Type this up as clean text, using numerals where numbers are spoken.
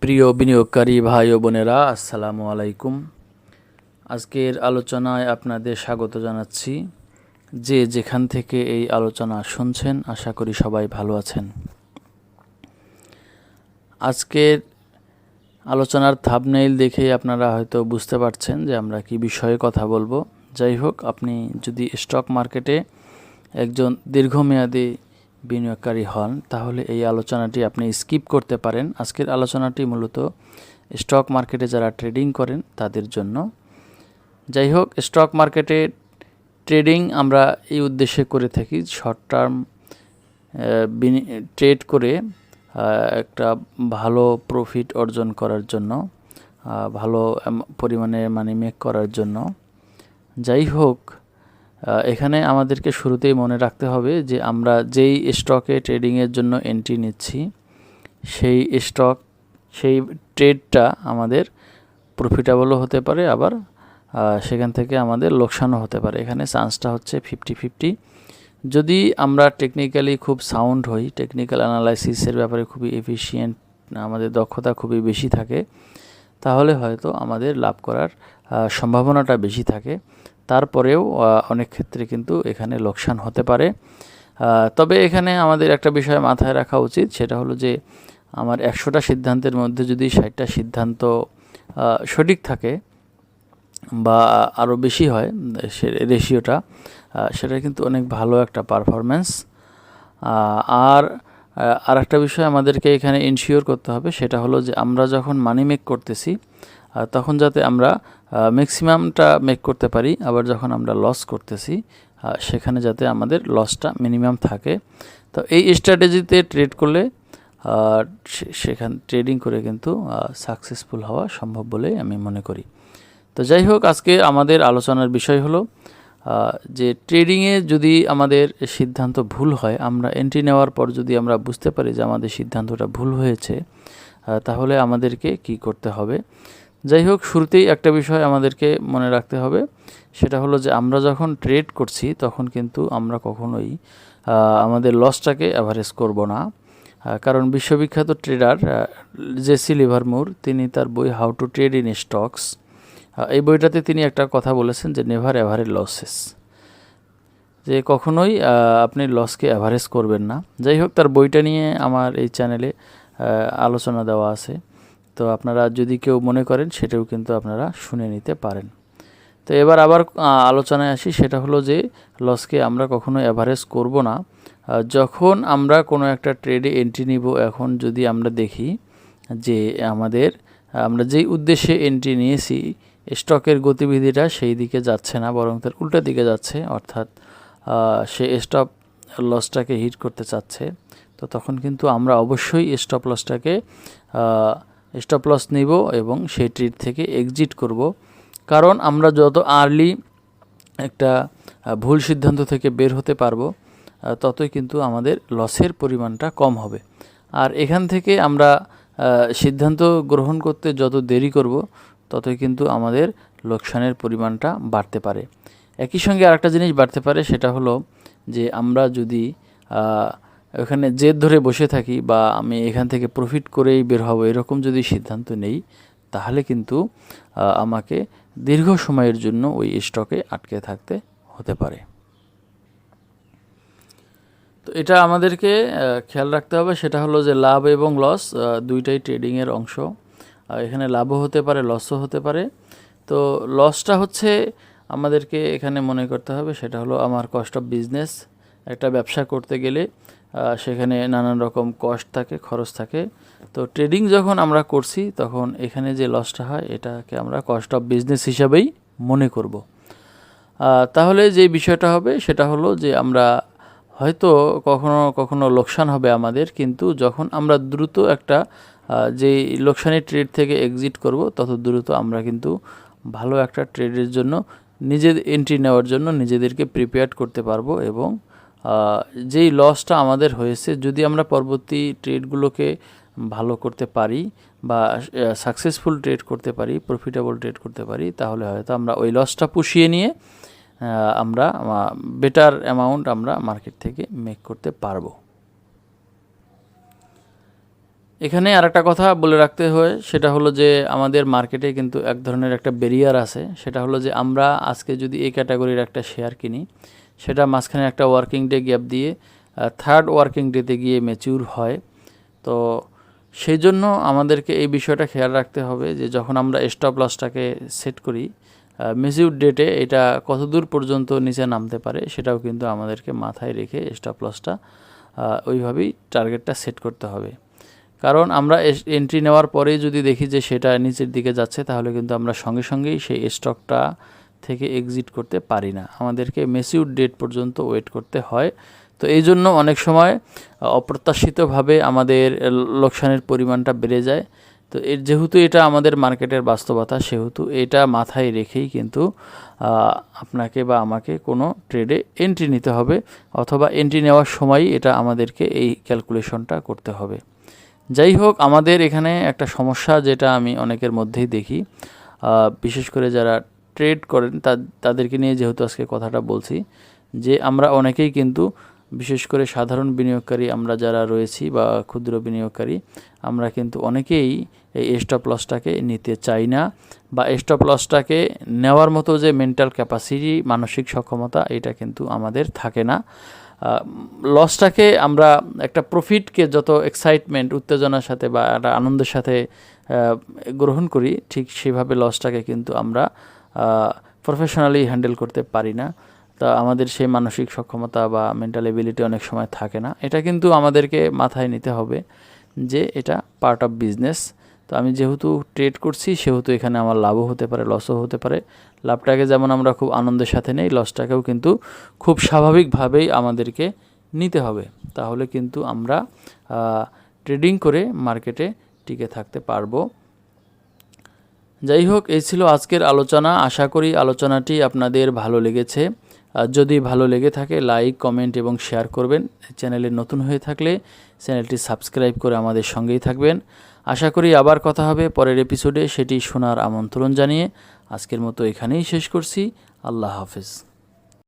প্রিয় বিনিয়োগকারী ভাই ও বোনেরা, আসসালামু আলাইকুম। আজকের আলোচনায় আপনাদের স্বাগত জানাচ্ছি। যে যেখান থেকে এই আলোচনা শুনছেন, আশা করি সবাই ভালো আছেন। আজকের আলোচনার থাম্বনেইল দেখেই আপনারা হয়তো বুঝতে পারছেন যে আমরা কি বিষয়ে কথা বলবো। যাই হোক, আপনি যদি স্টক মার্কেটে একজন দীর্ঘমেয়াদী বিনিয়োগকারী হন, তাহলে এই আলোচনাটি আপনি স্কিপ করতে পারেন। আজকের আলোচনাটি মূলত স্টক মার্কেটে যারা ট্রেডিং করেন তাদের জন্য। যাই হোক, স্টক মার্কেটে ট্রেডিং আমরা এই উদ্দেশ্যে করে থাকি, শর্ট টার্ম ট্রেড করে একটা ভালো প্রফিট অর্জন করার জন্য, ভালো পরিমাণে মানি মেক করার জন্য। যাই হোক, এখানে আমাদেরকে শুরুতেই মনে রাখতে হবে যে আমরা যেই স্টকে ট্রেডিংয়ের জন্য এন্ট্রি নিচ্ছি, সেই ট্রেডটা আমাদের প্রফিটেবলও হতে পারে, আবার সেখান থেকে আমাদের লোকসানও হতে পারে। এখানে চান্সটা হচ্ছে 50-50। যদি আমরা টেকনিক্যালি খুব সাউন্ড হই, টেকনিক্যাল অ্যানালাইসিসের ব্যাপারে খুবই এফিশিয়েন্ট, আমাদের দক্ষতা খুবই বেশি থাকে, তাহলে হয়তো আমাদের লাভ করার সম্ভাবনাটা বেশি থাকে। তারপরেও অনেক ক্ষেত্রে কিন্তু এখানে লোকসান হতে পারে। তবে এখানে আমাদের একটা বিষয় মাথায় রাখা উচিত, সেটা হলো যে আমার 100টা সিদ্ধান্তের মধ্যে যদি 60টা সিদ্ধান্ত সঠিক থাকে বা আরও বেশি হয় রেশিওটা, সেটা কিন্তু অনেক ভালো একটা পারফরম্যান্স। আর একটা বিষয় আমাদেরকে এখানে ইনশিওর করতে হবে, সেটা হলো যে আমরা যখন মানি মেক করতেছি তখন যাতে আমরা ম্যাক্সিমামটা মেক করতে পারি, আবার যখন আমরা লস করতেছি সেখানে যাতে আমাদের লসটা মিনিমাম থাকে। তো এই স্ট্র্যাটেজিতে ট্রেড করলে ট্রেডিং করে কিন্তু সাকসেসফুল হওয়া সম্ভব বলে আমি মনে করি। তো যাই হোক, আজকে আমাদের আলোচনার বিষয় হলো যে ট্রেডিংয়ে যদি আমাদের সিদ্ধান্ত ভুল হয়, আমরা এন্ট্রি নেওয়ার পর যদি আমরা বুঝতে পারি যে আমাদের সিদ্ধান্তটা ভুল হয়েছে, তাহলে আমাদেরকে কি করতে হবে। যাই হোক, শুরুতেই একটা বিষয় আমাদেরকে মনে রাখতে হবে, সেটা হলো যে আমরা যখন ট্রেড করছি তখন কিন্তু আমরা কখনোই আমাদের লসটাকে অ্যাভারেজ করব না। কারণ বিশ্ববিখ্যাত ট্রেডার জেসি লিভারমুর, তিনি তার বই how to trade in stocks, এই বইটাতে তিনি একটা কথা বলেছেন যে নেভার অ্যাভারেজ লসেস, যে কখনোই আপনি লসকে অ্যাভারেজ করবেন না। যাই হোক, তার বইটা নিয়ে আমার এই চ্যানেলে আলোচনা দেওয়া আছে, তো আপনারা যদি কেউ মনে করেন সেটাও কিন্তু আপনারা শুনে নিতে পারেন। তো এবার আবার আলোচনায় আসি, সেটা হলো যে লসকে আমরা কখনো অ্যাভারেজ করব না। যখন আমরা কোনো একটা ট্রেডে এন্ট্রি নিব, এখন যদি আমরা দেখি যে আমরা যেই উদ্দেশ্যে এন্ট্রি নিয়েছি স্টকের গতিবিধিটা সেই দিকে যাচ্ছে না, বরং তার উল্টা দিকে যাচ্ছে, অর্থাৎ সে স্টপ লসটাকে হিট করতে চাচ্ছে, তো তখন কিন্তু আমরা অবশ্যই স্টপ লস নিব এবং সেই ট্রেড থেকে এক্সিট করব। কারণ আমরা যত আর্লি একটা ভুল সিদ্ধান্ত থেকে বের হতে পারবো, ততই কিন্তু আমাদের লসের পরিমাণটা কম হবে। আর এখান থেকে আমরা সিদ্ধান্ত গ্রহণ করতে যত দেরি করব, ততই কিন্তু আমাদের লোকসানের পরিমাণটা বাড়তে পারে। একই সঙ্গে আরেকটা জিনিস বাড়তে পারে, সেটা হলো যে আমরা যদি ওখানে জেদ ধরে বসে থাকি বা আমি এখান থেকে প্রফিট করেই বের হব, এরকম যদি সিদ্ধান্ত নেই, তাহলে কিন্তু আমাকে দীর্ঘ সময়ের জন্য ওই স্টকে আটকে থাকতে হতে পারে। তো এটা আমাদেরকে খেয়াল রাখতে হবে, সেটা হলো যে লাভ এবং লস দুইটাই ট্রেডিংয়ের অংশ। এখানে লাভও হতে পারে, লসও হতে পারে। তো লসটা হচ্ছে আমাদেরকে এখানে মনে করতে হবে, সেটা হলো আমার কস্ট অফ বিজনেস। একটা ব্যবসা করতে গেলে সেখানে নানান রকম কস্ট থাকে, খরচ থাকে। তো ট্রেডিং যখন আমরা করছি তখন এখানে যে লসটা হয় এটাকে আমরা কস্ট অফ বিজনেস হিসাবেই মনে করব। তাহলে যে বিষয়টা হবে সেটা হলো যে আমরা হয়তো কখনো কখনো লোকসান হবে আমাদের, কিন্তু যখন আমরা দ্রুত একটা যে লোকসানের ট্রেড থেকে এক্সিট করব, তত দ্রুত আমরা কিন্তু ভালো একটা ট্রেডের জন্য এন্ট্রি নেওয়ার জন্য নিজেদেরকে প্রিপেয়ার করতে পারবো। এবং যেই লসটা আমাদের হয়েছে, যদি আমরা পরবর্তী ট্রেডগুলোকে ভালো করতে পারি বা সাকসেসফুল ট্রেড করতে পারি, প্রফিটেবল ট্রেড করতে পারি, তাহলে হয়তো আমরা ওই লসটা পুষিয়ে নিয়ে আমরা বেটার অ্যামাউন্ট আমরা মার্কেট থেকে মেক করতে পারবো। এখানে আরেকটা কথা বলে রাখতে হয়, সেটা হলো যে আমাদের মার্কেটে কিন্তু এক ধরনের একটা ব্যারিয়ার আছে। সেটা হলো যে আমরা আজকে যদি এই ক্যাটাগরির একটা শেয়ার কিনি, সেটা মাঝখানে একটা ওয়ার্কিং ডে গ্যাপ দিয়ে থার্ড ওয়ার্কিং ডেতে গিয়ে ম্যাচিউর হয়। তো সেই জন্য আমাদেরকে এই বিষয়টা খেয়াল রাখতে হবে যে যখন আমরা স্টপ লসটাকে সেট করি, ম্যাচিউর ডেটে এটা কতদূর পর্যন্ত নিচে নামতে পারে সেটাও কিন্তু আমাদেরকে মাথায় রেখে স্টপ লসটা ওইভাবেই টার্গেটটা সেট করতে হবে। কারণ আমরা এন্ট্রি নেওয়ার পরেই যদি দেখি যে সেটা নিচের দিকে যাচ্ছে, তাহলে কিন্তু আমরা সঙ্গে সঙ্গেই সেই স্টকটা থেকে এক্সিট করতে পারি না, আমাদেরকে ম্যাচিউর ডেট পর্যন্ত ওয়েট করতে হয়। তো এই জন্য অনেক সময় অপ্রত্যাশিতভাবে আমাদের লোকসানের পরিমাণটা বেড়ে যায়। তো যেহেতু এটা আমাদের মার্কেটের বাস্তবতা, সেহেতু এটা মাথায় রেখেই কিন্তু আপনাকে বা আমাকে কোনো ট্রেডে এন্ট্রি নিতে হবে, অথবা এন্ট্রি নেওয়ার সময়ই এটা আমাদেরকে এই ক্যালকুলেশনটা করতে হবে। যাই হোক, আমাদের এখানে একটা সমস্যা যেটা আমি অনেকের মধ্যেই দেখি, বিশেষ করে যারা ট্রেড করেন তাদেরকে নিয়ে যেহেতু আজকে কথাটা বলছি, যে আমরা অনেকেই কিন্তু, বিশেষ করে সাধারণ বিনিয়োগকারী আমরা যারা রয়েছি বা ক্ষুদ্র বিনিয়োগকারী, আমরা কিন্তু অনেকেই এই স্টপ লসটাকে নিতে চাই না, বা স্টপ লসটাকে নেওয়ার মতো যে মেন্টাল ক্যাপাসিটি, মানসিক সক্ষমতা, এটা কিন্তু আমাদের থাকে না। লসটাকে আমরা একটা প্রফিটকে যত এক্সাইটমেন্ট, উত্তেজনার সাথে বা একটা আনন্দের সাথে গ্রহণ করি, ঠিক সেভাবে লসটাকে কিন্তু আমরা প্রফেশনালি হ্যান্ডেল করতে পারি না। তা আমাদের সেই মানসিক সক্ষমতা বা মেন্টাল এবিলিটি অনেক সময় থাকে না। এটা কিন্তু আমাদেরকে মাথায় নিতে হবে যে এটা পার্ট অফ বিজনেস। তো আমি যেহেতু ট্রেড করছি, সেহেতু এখানে আমার লাভও হতে পারে, লসও হতে পারে। লাভটাকে যেমন আমরা খুব আনন্দের সাথে নেই, লসটাকেও কিন্তু খুব স্বাভাবিকভাবেই আমাদেরকে নিতে হবে। তাহলে কিন্তু আমরা ট্রেডিং করে মার্কেটে টিকে থাকতে পারবো। যাই হোক, এই ছিল আজকের আলোচনা। আশা করি আলোচনাটি আপনাদের ভালো লেগেছে। যদি ভালো লেগে থাকে, লাইক, কমেন্ট এবং শেয়ার করবেন। চ্যানেলে নতুন হয়ে থাকলে চ্যানেলটি সাবস্ক্রাইব করে আমাদের সঙ্গেই থাকবেন। আশা করি আবার কথা হবে পরের এপিসোডে, সেটি শোনার আমন্ত্রণ জানিয়ে আজকের মতো এখানেই শেষ করছি। আল্লাহ হাফেজ।